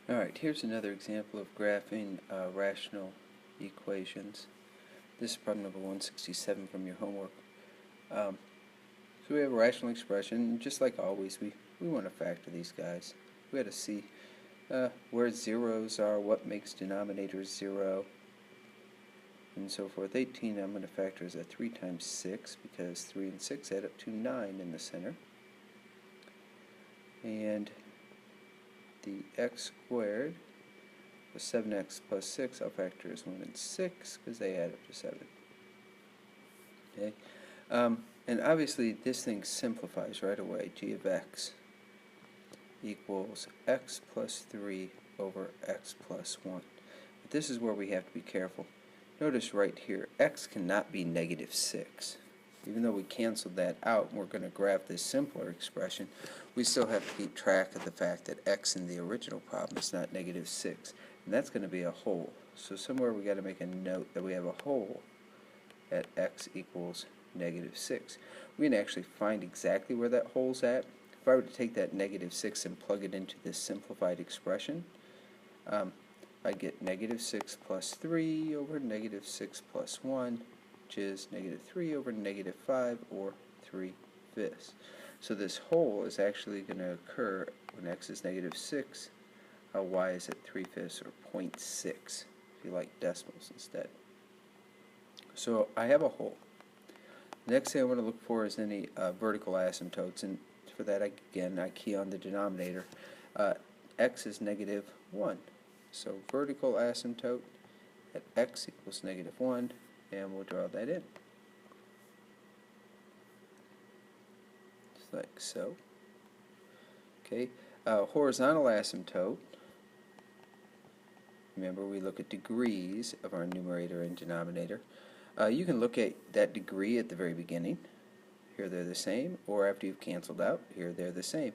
Alright, here's another example of graphing rational equations. This is problem number 167 from your homework. So we have a rational expression, and just like always, we want to factor these guys. We got to see where zeros are, what makes denominators 0, and so forth. 18 I'm going to factor as a 3 times 6, because 3 and 6 add up to 9 in the center. And the x squared was 7x plus 6, I'll factor as 1 and 6 because they add up to 7. Okay, and obviously this thing simplifies right away. G of x equals x plus 3 over x plus 1. But this is where we have to be careful. Notice right here, x cannot be negative 6. Even though we canceled that out and we're going to graph this simpler expression, we still have to keep track of the fact that x in the original problem is not negative 6. And that's going to be a hole. So somewhere we got to make a note that we have a hole at x equals negative 6. We can actually find exactly where that hole's at. If I were to take that negative 6 and plug it into this simplified expression, I get negative 6 plus 3 over negative 6 plus 1, which is negative 3 over negative 5, or 3/5. So this hole is actually going to occur when x is negative 6, y is at 3/5, or 0.6, if you like decimals instead. So I have a hole. The next thing I want to look for is any vertical asymptotes, and for that, again, I key on the denominator. X is negative 1. So vertical asymptote at x equals negative 1, and we'll draw that in. Just like so. Okay, horizontal asymptote. Remember, we look at degrees of our numerator and denominator. You can look at that degree at the very beginning. Here they're the same, or after you've canceled out, here they're the same.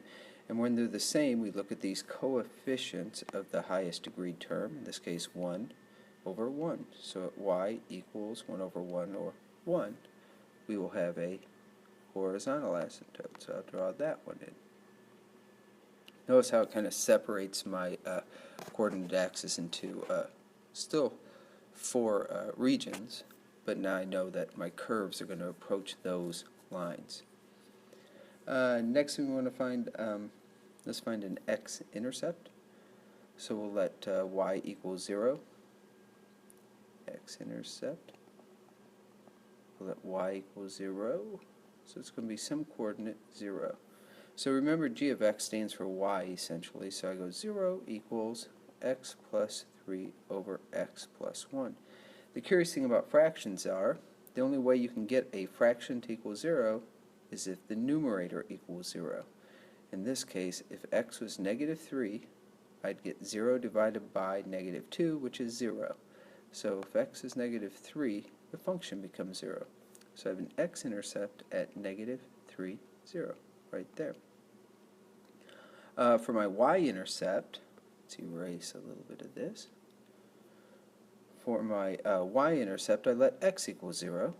And when they're the same, we look at these coefficients of the highest degree term, in this case 1 over 1. So at y equals 1 over 1, or 1, we will have a horizontal asymptote. So I'll draw that one in. Notice how it kind of separates my coordinate axis into still 4 regions, but now I know that my curves are going to approach those lines. Next we want to find, let's find an X intercept. So we'll let y equal 0. X intercept. We'll let y equal 0. So it's going to be some coordinate 0. So remember, g of x stands for y essentially. So I go 0 equals x plus 3 over x plus 1. The curious thing about fractions are, the only way you can get a fraction to equal 0 is if the numerator equals 0. In this case, if x was negative 3, I'd get 0 divided by negative 2, which is 0. So if x is negative 3, the function becomes 0. So I have an x-intercept at negative 3, 0, right there. For my y-intercept, let's erase a little bit of this. For my y-intercept, I let x equal 0.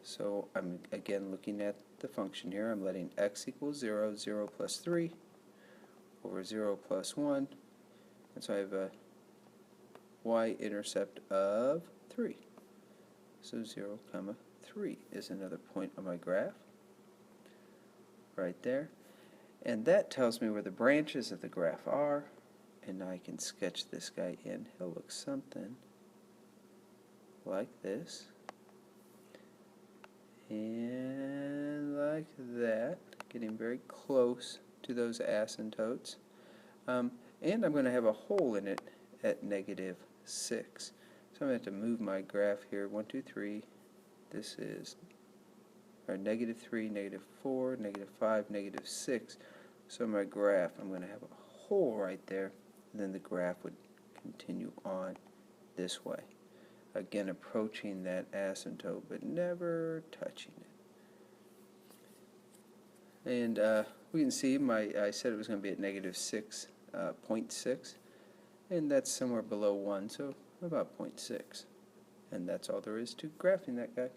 So I'm again looking at the function here. I'm letting x equal 0, 0 plus 3 over 0 plus 1. And so I have a y-intercept of 3. So 0, 3 is another point on my graph. Right there. And that tells me where the branches of the graph are. And now I can sketch this guy in. He'll look something like this. And like that, getting very close to those asymptotes. And I'm going to have a hole in it at negative 6. So I'm going to have to move my graph here. 1, 2, 3. This is negative 3, negative 4, negative 5, negative 6. So my graph, I'm going to have a hole right there. And then the graph would continue on this way. Again, approaching that asymptote, but never touching it. And we can see I said it was going to be at negative 6.6, and that's somewhere below 1, so about 0.6. And that's all there is to graphing that guy.